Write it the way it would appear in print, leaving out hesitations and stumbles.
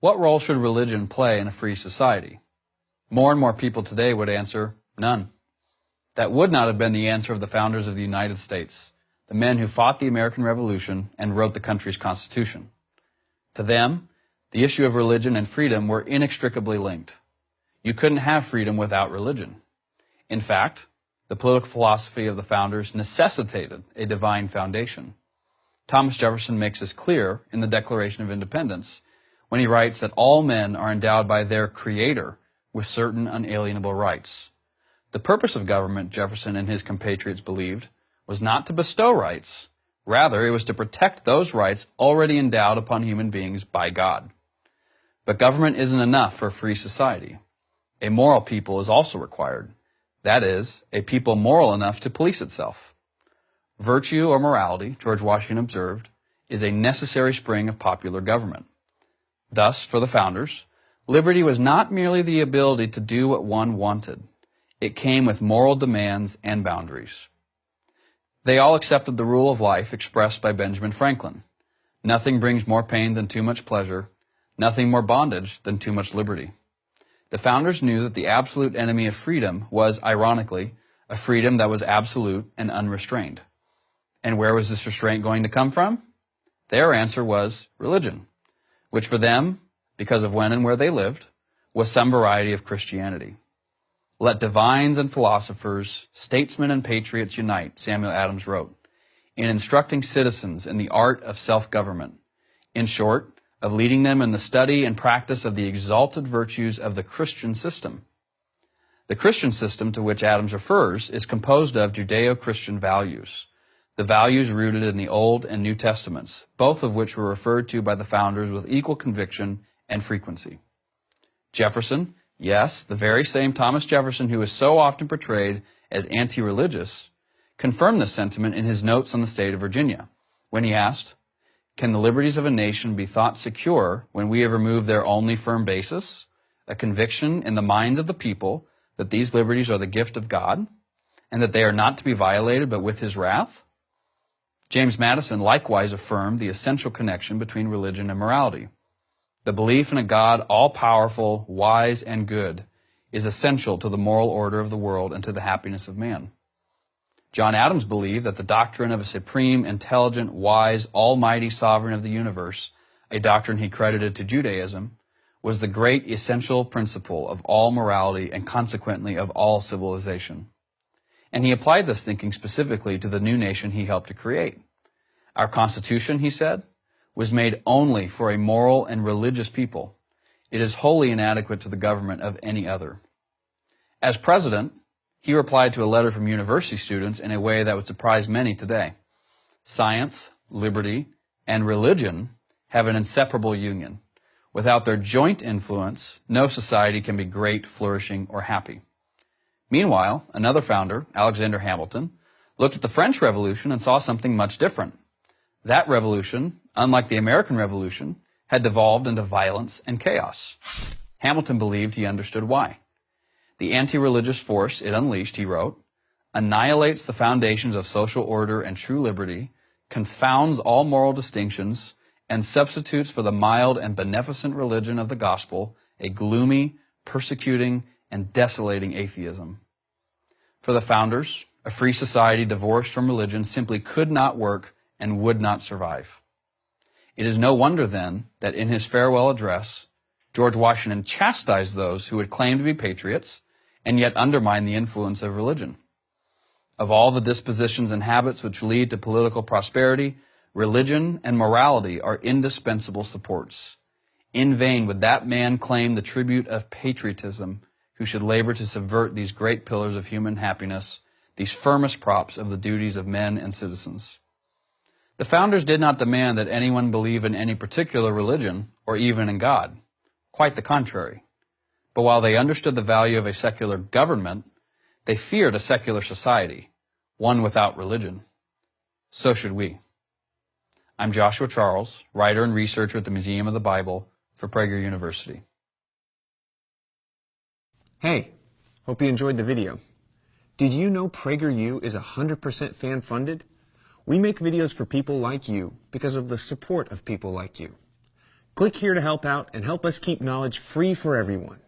What role should religion play in a free society? More and more people today would answer, none. That would not have been the answer of the founders of the United States, the men who fought the American Revolution and wrote the country's Constitution. To them, the issue of religion and freedom were inextricably linked. You couldn't have freedom without religion. In fact, the political philosophy of the founders necessitated a divine foundation. Thomas Jefferson makes this clear in the Declaration of Independence when he writes that all men are endowed by their Creator with certain unalienable rights. The purpose of government, Jefferson and his compatriots believed, was not to bestow rights. Rather, it was to protect those rights already endowed upon human beings by God. But government isn't enough for a free society. A moral people is also required. That is, a people moral enough to police itself. Virtue or morality, George Washington observed, is a necessary spring of popular government. Thus, for the founders, liberty was not merely the ability to do what one wanted. It came with moral demands and boundaries. They all accepted the rule of life expressed by Benjamin Franklin. Nothing brings more pain than too much pleasure, nothing more bondage than too much liberty. The founders knew that the absolute enemy of freedom was, ironically, a freedom that was absolute and unrestrained. And where was this restraint going to come from? Their answer was religion, which for them, because of when and where they lived, was some variety of Christianity. Let divines and philosophers, statesmen and patriots unite, Samuel Adams wrote, in instructing citizens in the art of self-government. In short, of leading them in the study and practice of the exalted virtues of the Christian system. The Christian system to which Adams refers is composed of Judeo-Christian values, the values rooted in the Old and New Testaments, both of which were referred to by the founders with equal conviction and frequency. Jefferson, yes, the very same Thomas Jefferson who is so often portrayed as anti-religious, confirmed this sentiment in his notes on the state of Virginia, when he asked, "Can the liberties of a nation be thought secure when we have removed their only firm basis, a conviction in the minds of the people that these liberties are the gift of God, and that they are not to be violated but with his wrath?" James Madison likewise affirmed the essential connection between religion and morality. The belief in a God all-powerful, wise, and good is essential to the moral order of the world and to the happiness of man. John Adams believed that the doctrine of a supreme, intelligent, wise, almighty sovereign of the universe, a doctrine he credited to Judaism, was the great essential principle of all morality and consequently of all civilization. And he applied this thinking specifically to the new nation he helped to create. Our Constitution, he said, was made only for a moral and religious people. It is wholly inadequate to the government of any other. As president, he replied to a letter from university students in a way that would surprise many today. Science, liberty, and religion have an inseparable union. Without their joint influence, no society can be great, flourishing, or happy. Meanwhile, another founder, Alexander Hamilton, looked at the French Revolution and saw something much different. That revolution, unlike the American Revolution, had devolved into violence and chaos. Hamilton believed he understood why. The anti-religious force it unleashed, he wrote, annihilates the foundations of social order and true liberty, confounds all moral distinctions, and substitutes for the mild and beneficent religion of the gospel a gloomy, persecuting, and desolating atheism. For the founders, a free society divorced from religion simply could not work and would not survive. It is no wonder, then, that in his farewell address, George Washington chastised those who would claim to be patriots and yet undermine the influence of religion. Of all the dispositions and habits which lead to political prosperity, religion and morality are indispensable supports. In vain would that man claim the tribute of patriotism who should labor to subvert these great pillars of human happiness, these firmest props of the duties of men and citizens. The founders did not demand that anyone believe in any particular religion or even in God. Quite the contrary. But while they understood the value of a secular government, they feared a secular society, one without religion. So should we. I'm Joshua Charles, writer and researcher at the Museum of the Bible for Prager University. Hey, hope you enjoyed the video. Did you know PragerU is 100% fan-funded? We make videos for people like you because of the support of people like you. Click here to help out and help us keep knowledge free for everyone.